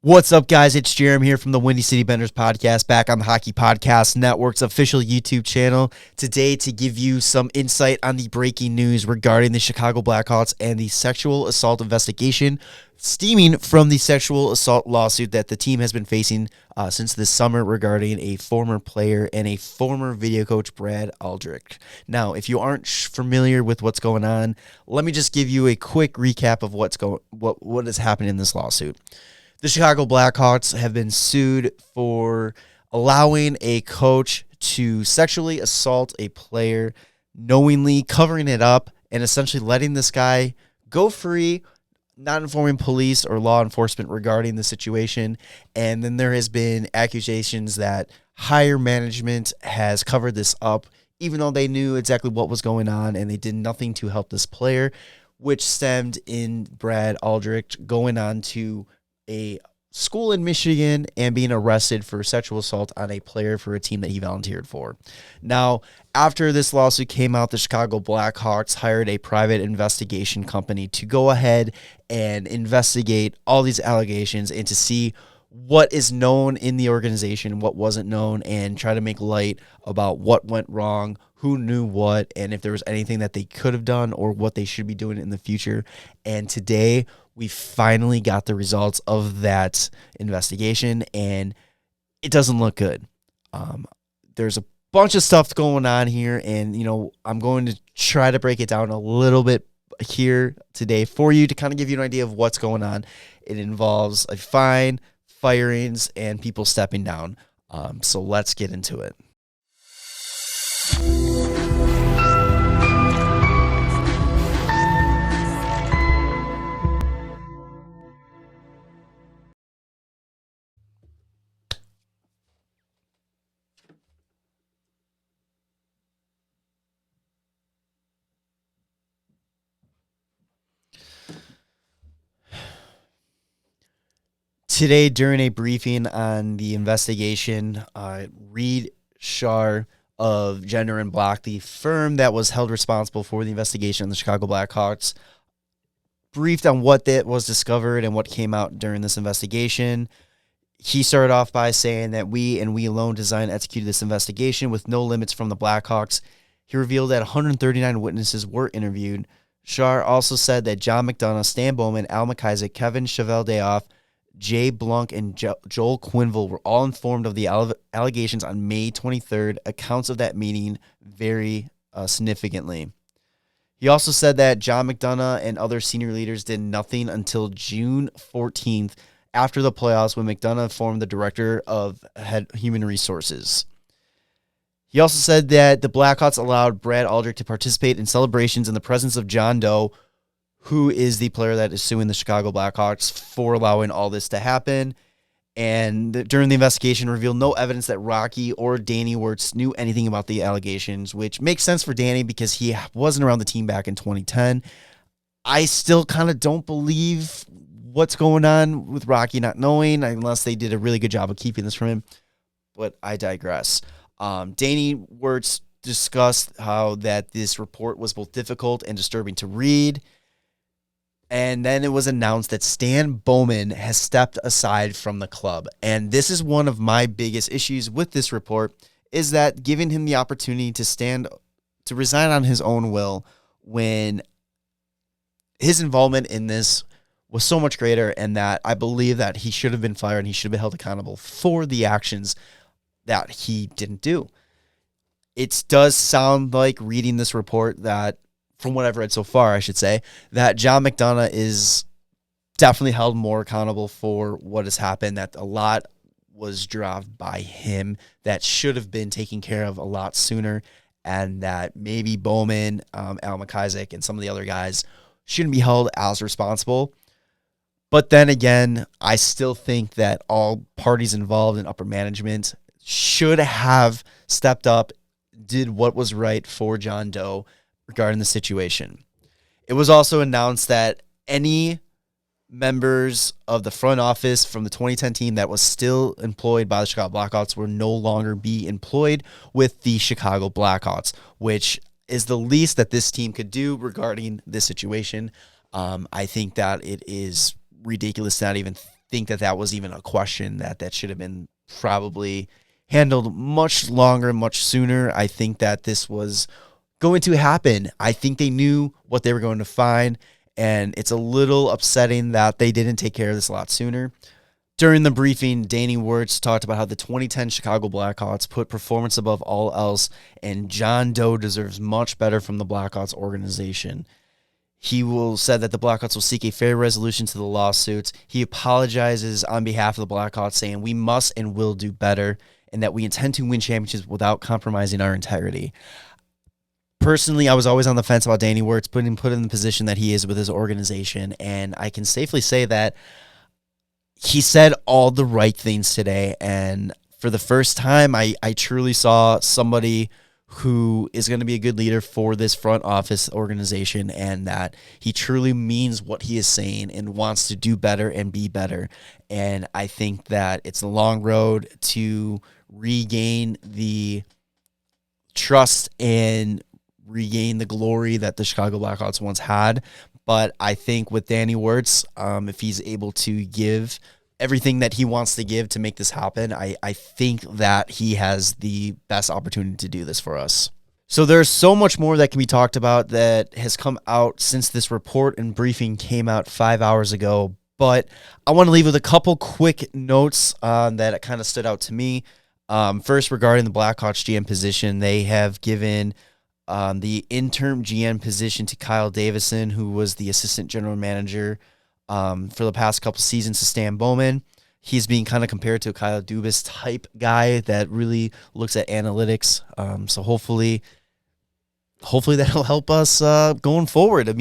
What's up, guys? It's Jerem here from the Windy City Benders podcast, back on the Hockey Podcast Network's official YouTube channel today to give you some insight on the breaking news regarding the Chicago Blackhawks and the sexual assault investigation stemming from the sexual assault lawsuit that the team has been facing since this summer regarding a former player and a former video coach, Brad Aldrich. Now, if you aren't familiar with what's going on, let me just give you a quick recap of what has happened in this lawsuit. The Chicago Blackhawks have been sued for allowing a coach to sexually assault a player, knowingly covering it up, and essentially letting this guy go free, not informing police or law enforcement regarding the situation. And then there has been accusations that higher management has covered this up, even though they knew exactly what was going on, and they did nothing to help this player, which stemmed in Brad Aldrich going on to a school in Michigan and being arrested for sexual assault on a player for a team that he volunteered for. Now, after this lawsuit came out, the Chicago Blackhawks hired a private investigation company to go ahead and investigate all these allegations and to see what is known in the organization, what wasn't known, and try to make light about what went wrong, who knew what, and if there was anything that they could have done or what they should be doing in the future. And today, we finally got the results of that investigation, and it doesn't look good. There's a bunch of stuff going on here, and I'm going to try to break it down a little bit here today for you to kind of give you an idea of what's going on. It involves a fine, firings, and people stepping down. So let's get into it. Today, during a briefing on the investigation, Reed Shar of Gender and Block, the firm that was held responsible for the investigation on the Chicago Blackhawks, briefed on what that was discovered and what came out during this investigation. He started off by saying that we alone designed and executed this investigation with no limits from the Blackhawks. He revealed that 139 witnesses were interviewed. Shar also said that John McDonough, Stan Bowman, Al McIsaac, Kevin Cheveldayoff, Jay Blunk, and Joel Quinville were all informed of the allegations on May 23rd. Accounts of that meeting vary significantly. He also said that John McDonough and other senior leaders did nothing until June 14th after the playoffs, when McDonough formed the director of human resources. He also said that the Blackhawks allowed Brad Aldrich to participate in celebrations in the presence of John Doe, who is the player that is suing the Chicago Blackhawks for allowing all this to happen. And during the investigation, revealed no evidence that Rocky or Danny Wirtz knew anything about the allegations, which makes sense for Danny because he wasn't around the team back in 2010. I still kind of don't believe what's going on with Rocky not knowing, unless they did a really good job of keeping this from him. But I digress. Danny Wirtz discussed how that this report was both difficult and disturbing to read. And then it was announced that Stan Bowman has stepped aside from the club. And this is one of my biggest issues with this report, is that giving him the opportunity to resign on his own will when his involvement in this was so much greater, and that I believe that he should have been fired and he should have been held accountable for the actions that he didn't do. It does sound like, reading this report, that from what I've read so far, I should say, that John McDonough is definitely held more accountable for what has happened, that a lot was dropped by him that should have been taken care of a lot sooner, and that maybe Bowman, Al McIsaac, and some of the other guys shouldn't be held as responsible. But then again, I still think that all parties involved in upper management should have stepped up, did what was right for John Doe regarding the situation. It was also announced that any members of the front office from the 2010 team that was still employed by the Chicago Blackhawks will no longer be employed with the Chicago Blackhawks, which is the least that this team could do regarding this situation. I think that it is ridiculous to not even think that was even a question that should have been probably handled much longer, much sooner. I think that this was going to happen. I think they knew what they were going to find, and it's a little upsetting that they didn't take care of this a lot sooner. During the briefing, Danny Wirtz talked about how the 2010 Chicago Blackhawks put performance above all else, and John Doe deserves much better from the Blackhawks organization. He said that the Blackhawks will seek a fair resolution to the lawsuits. He apologizes on behalf of the Blackhawks, saying we must and will do better, and that we intend to win championships without compromising our integrity. Personally, I was always on the fence about Danny Wirtz put in the position that he is with his organization, and I can safely say that he said all the right things today, and for the first time, I truly saw somebody who is going to be a good leader for this front office organization, and that he truly means what he is saying and wants to do better and be better. And I think that it's a long road to regain the trust and regain the glory that the Chicago Blackhawks once had. But I think with Danny Wirtz, if he's able to give everything that he wants to give to make this happen, I think that he has the best opportunity to do this for us. So there's so much more that can be talked about that has come out since this report and briefing came out 5 hours ago. But I want to leave with a couple quick notes that kind of stood out to me. First, regarding the Blackhawks GM position, they have given the interim GM position to Kyle Davison, who was the assistant general manager for the past couple seasons to Stan Bowman. He's being kind of compared to a Kyle Dubas type guy that really looks at analytics. So hopefully that'll help us going forward. It'd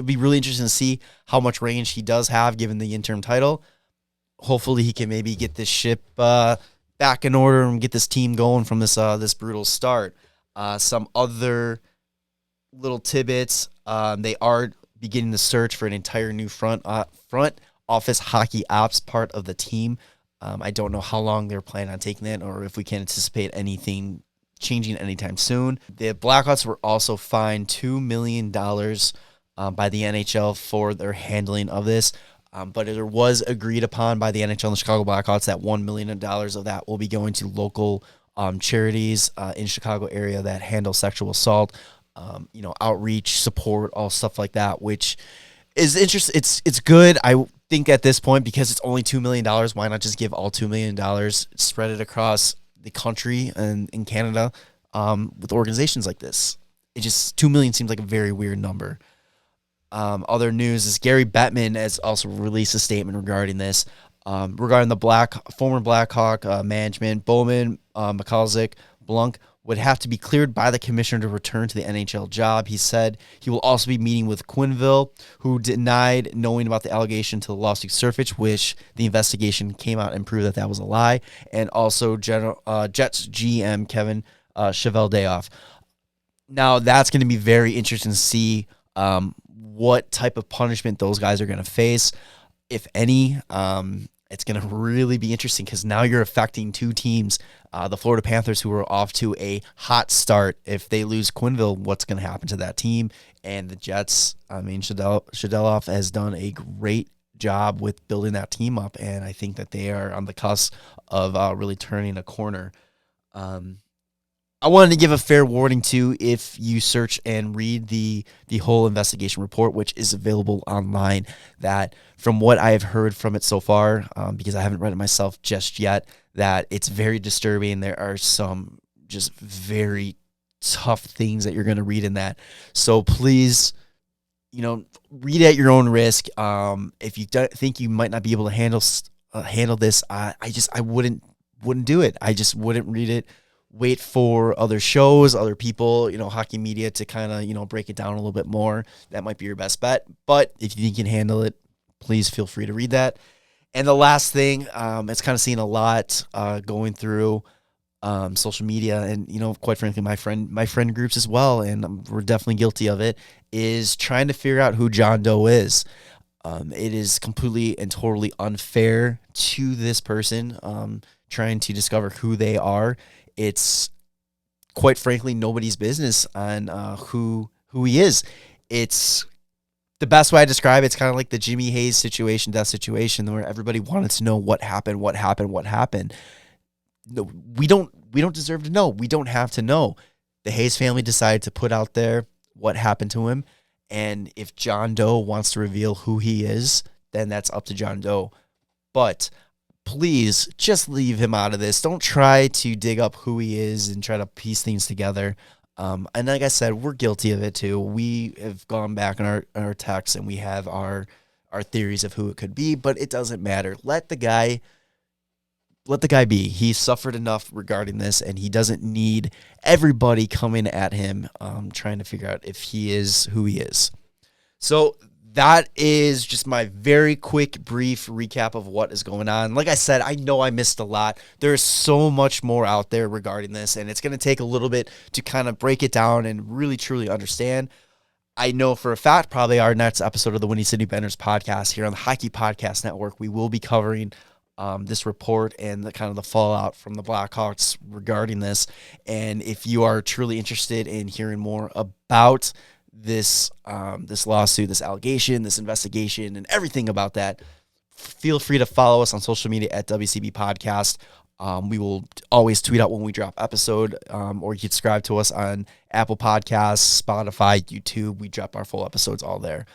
be really interesting to see how much range he does have given the interim title. Hopefully he can maybe get this ship back in order and get this team going from this brutal start. Some other little tidbits. They are beginning the search for an entire new front office hockey ops part of the team. I don't know how long they're planning on taking it, or if we can anticipate anything changing anytime soon. The Blackhawks were also fined $2 million by the NHL for their handling of this. But it was agreed upon by the NHL and the Chicago Blackhawks that $1 million of that will be going to local charities in Chicago area that handle sexual assault, outreach, support, all stuff like that, which is interesting. It's good. I think at this point, because it's only $2 million, why not just give all $2 million, spread it across the country and in Canada with organizations like this? It just, $2 million seems like a very weird number. Other news is Gary Bettman has also released a statement regarding this. Regarding the former Blackhawk management, Bowman, McCulloch, Blunk would have to be cleared by the commissioner to return to the NHL job. He said he will also be meeting with Quenneville, who denied knowing about the allegation to the lawsuit surfaced, which the investigation came out and proved that was a lie, and also Jets GM Kevin Cheveldayoff. Now, that's going to be very interesting to see what type of punishment those guys are going to face, if any. It's going to really be interesting because now you're affecting two teams, the Florida Panthers, who are off to a hot start. If they lose Quenneville, what's going to happen to that team? And the Jets, Cheveldayoff has done a great job with building that team up, and I think that they are on the cusp of really turning a corner. I wanted to give a fair warning, too, if you search and read the whole investigation report, which is available online, that from what I have heard from it so far, because I haven't read it myself just yet, that it's very disturbing. There are some just very tough things that you're going to read in that. So please, read at your own risk. If you think you might not be able to handle this, I wouldn't do it. I just wouldn't read it. Wait for other shows, other people, hockey media to kind of, break it down a little bit more. That might be your best bet. But if you think you can handle it, please feel free to read that. And the last thing, it's kind of seen a lot going through social media and, quite frankly, my friend groups as well, and we're definitely guilty of it, is trying to figure out who John Doe is. It is completely and totally unfair to this person trying to discover who they are. It's, quite frankly, nobody's business on who he is. It's the best way I describe it's kind of like the Jimmy Hayes situation, death situation, where everybody wanted to know what happened, what happened, what happened. No, we don't deserve to know. We don't have to know. The Hayes family decided to put out there what happened to him, and if John Doe wants to reveal who he is, then that's up to John Doe. But please just leave him out of this. Don't try to dig up who he is and try to piece things together. And like I said, we're guilty of it too. We have gone back in our texts and we have our theories of who it could be, but it doesn't matter. Let the guy be. He suffered enough regarding this, and he doesn't need everybody coming at him trying to figure out if he is who he is. So that is just my very quick, brief recap of what is going on. Like I said, I know I missed a lot. There's so much more out there regarding this, and it's going to take a little bit to kind of break it down and really, truly understand. I know for a fact probably our next episode of the Windy City Benders podcast here on the Hockey Podcast Network, we will be covering this report and the kind of the fallout from the Blackhawks regarding this. And if you are truly interested in hearing more about this lawsuit, this allegation, this investigation, and everything about that, feel free to follow us on social media at WCB Podcast. We will always tweet out when we drop episode, or you can subscribe to us on Apple Podcasts, Spotify, YouTube. We drop our full episodes all there.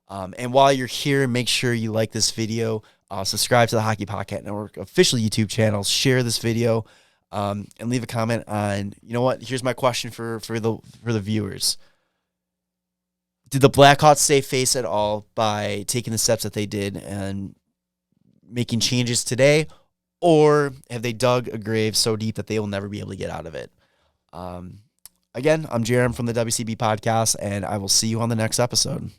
And while you're here, make sure you like this video, subscribe to the Hockey Podcast Network official YouTube channel, share this video, and leave a comment on, you know what, here's my question for the viewers. Did the Blackhawks save face at all by taking the steps that they did and making changes today? Or have they dug a grave so deep that they will never be able to get out of it? Again, I'm Jerem from the WCB Podcast, and I will see you on the next episode.